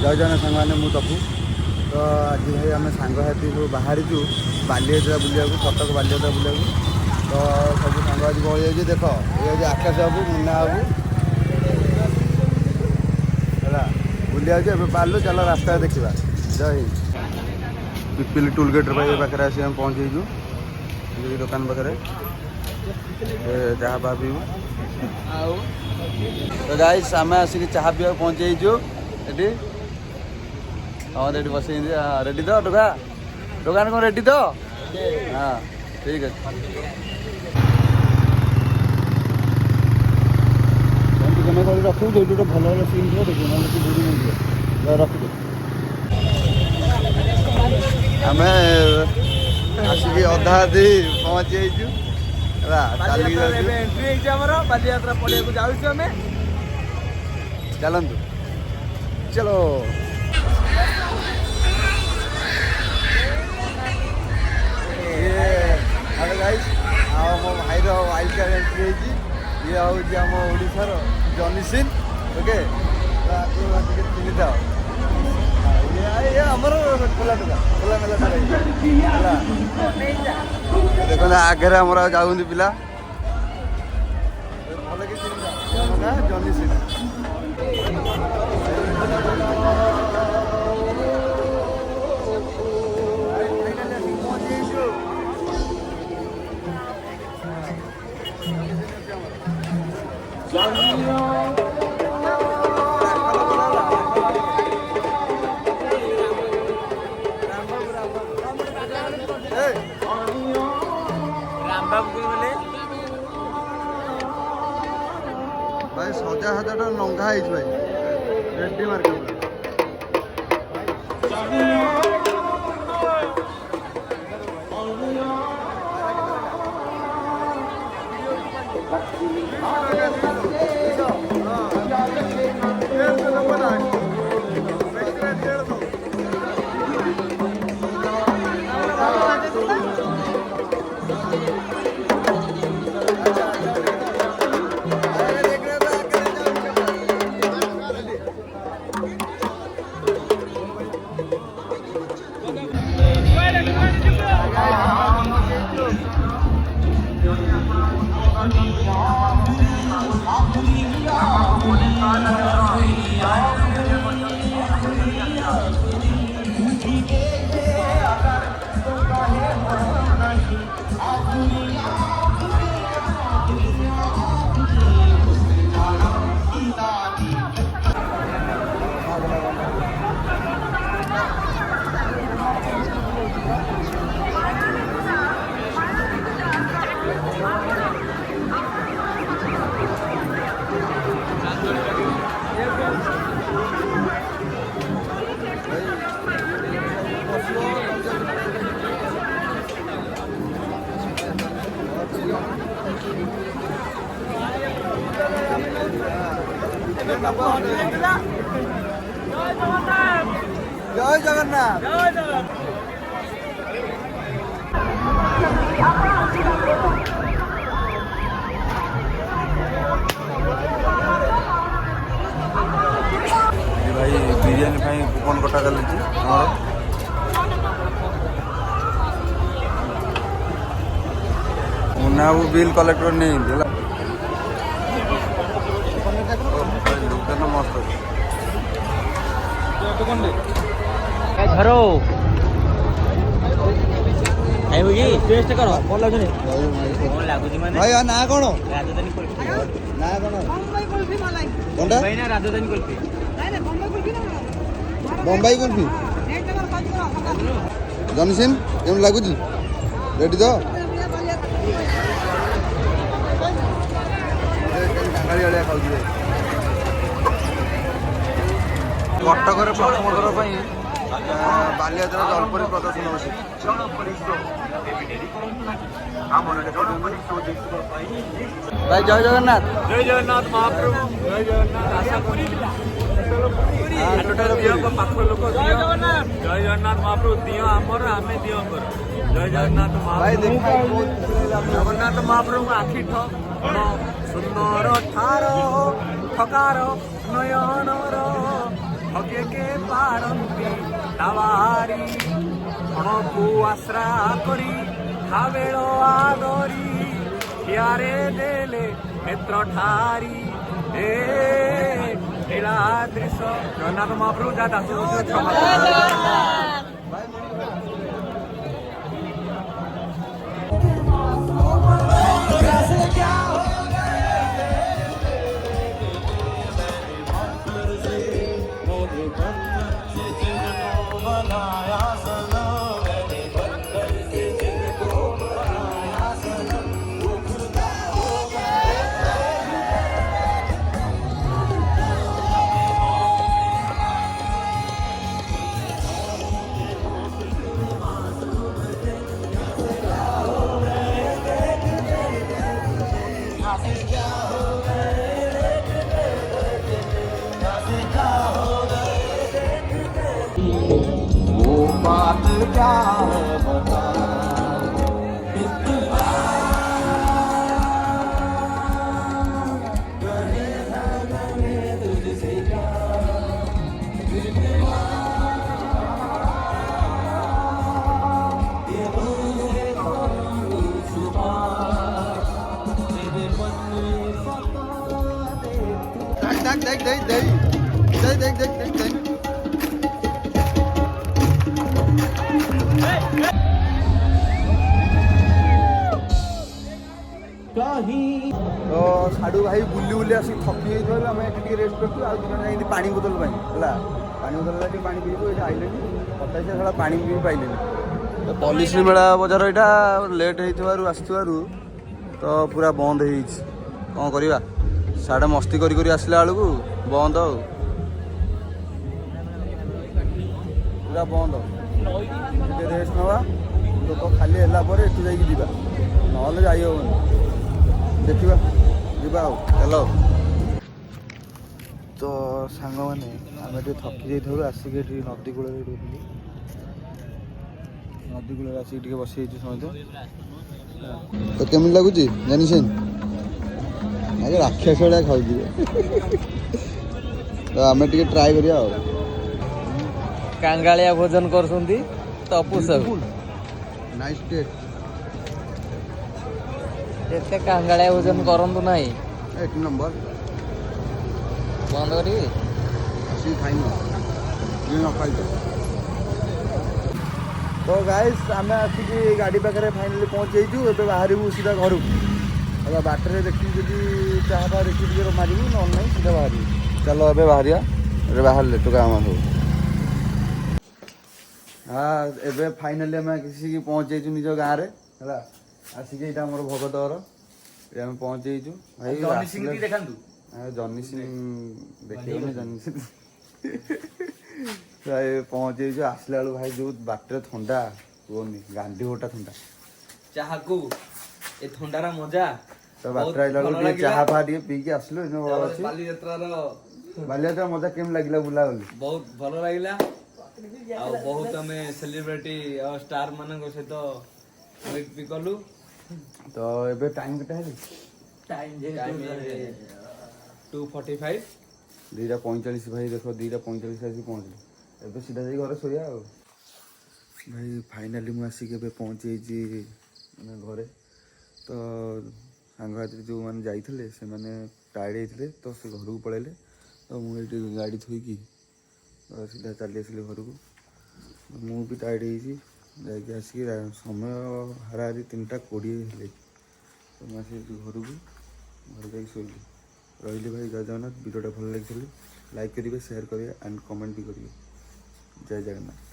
जय जन सांग मु तपु तो आज भाई आम सांगसाथी सब बाहरी बालीयात्रा बुलिया कटक बालीयात्रा बुलिया तो सब सांग आज गहली जाइए देख ये आकाश बाबू मुन्ना बाबू है बुलिया बाहर चल रास्ता देखा जय पिपिल टोल गेट पाखे आस पहुँचीजु दुकान पाखे चाह पा पीबू तो गाइस आम आसिक चाह पीवा पहुँचीजु ये हाँ ये बस रेडी तो दुकान कौन रेडी तो हाँ ठीक है रख जो भल भल सीन थो देखिए ना बुरी नहीं रख आम आसिक अधा अधी पहुँची बालीयात्रा पड़िया को जाऊँ चलतु चलो हेलो गाइस मो भाई वाइल्ड कार्ड एंट्री ये हूँ आम ओडार जॉनी सिन ओके चिन्ह था ये आमर खोला खोला मेला देखो आगे आमर जाऊँ पिला भल कि चिन्ह जॉनी सिन भाई 1000 लंघा है भाई रेड्डी मार्केट जय जगन्नाथ भाई बिरियानी कूपन कटा चलती मुन्ना बाबू बिल कलेक्टर नहीं मस्त धरो टेस्ट करो कौन लगुनि कौन लगुनि माने भाई ना कौन राजधानी कुल्फी ना कौन बम्बई कुल्फी मलाई कोनटा भाई ना राजधानी कुल्फी नहीं नहीं बम्बई कुल्फी ना बम्बई कुल्फी रेट नंबर 5 करो जॉनसन केम लागुची रेडी तो कटक प्रथम थर बालीयात्रा जलपरी प्रदर्शन होती भाई जय जगन्नाथ महाप्रभु जय जगन्नाथ आशा करी पाख लोक जय जगन्नाथ महाप्रभु दियो आमर आमे दियो जय जगन्नाथ महाप्रभु जगन्नाथ महाप्रभु आखि सुंदर ठार ठकार नयनर हके के ପାରନ୍ତି ତାବାରି କଣକୁ ଆଶ୍ରା କରି ଖାବେଳ ଆଦରି ହିଆରେ ଦେଲେ ନେତ୍ର ଠାରି ଏ ନୀଳାଦ୍ରିଶ ଜଗନ୍ନାଥ ମହାପ୍ରଭୁ ଯାହା ଦାସ କ୍ଷମା देख तो साडू भाई बुली बुली आसी थकी गई आम ये रेस्ट करूँ आज दिन पानी बोतल है पानी बोतल पानी पीबू ये आइले पचास साला पानी भी पाइले तो पॉलिस मेला बजार यहाँ लेट हो तो पूरा बंद कौन करवा साढ़े मस्ती करी आसला बेलू बंद पूरा बंद रेस्ट नवा लोक खाली है एठू जा ना जाई देखा जा चलो तो सांग मैंने आम थकी जाइए आसिक नदी कूल नदी कूल आसिक बसी समझ तो केमी लगुच जानी आज राक्षस भाया खाऊ तो आम ट्राए करिया कांगालिया भोजन कर तपु सब नाइस टेस्ट एते कांगालिया भोजन करंतु नाही 8 नंबर बंद करी आसी खाइन ये न खाइ तो गाइस आम आसिक गाड़ी पाखे फाइनाली पहुँच जाइछु एबे बाहर सीधा घर बाटर देखी जी चाह पा देखी मारू ना सीधा बाहर चलो ए बाहर बाहर टुका आम सब हाँ एबे फाइनाली आम किसी पहुँच जाइछु निज गाँव में आसिक यहाँ मोर भगतर ये आम पहुँच जाइछु जनी सिंह देखिए जनी सिंह पहुँच जाइछु आसला बेलू भाई जो बाटर थंडा कहनी गांधी गोटा थंडा चाह को ए थंडारा मजा तो बाटर आइला बेलू चाह फा पी के आसलु बालियात्रा मजा केम लगिला बुला बोली बहुत भल लगिला बहुत आम सेलिब्रिटी और स्टार मान सहित मीट भी कलु तो एबे टाइम केटा है टाइम 2:45 2:45 भाई देख 2:45 आसी पहुँचली एबे सीधा जाई घर सोया भाई फाइनाली मुझे आसिक पहुँच मैंने घरे तो सांगती जो मैंने जाइए से मैंने टायर्ड होते तो से घर को पलैले तो मुझे गाड़ी थोकी तो सीधा चली आसली घर को मु भी टायर्ड होगी आसिक समय हाराहारी 3:20 तो मुझे घर को घर जा शोली रही भाई जय जगन्नाथ वीडियोटा भल लगी लाइक करेंगे शेयर करेंगे एंड कमेंट भी करेंगे जय जगन्नाथ।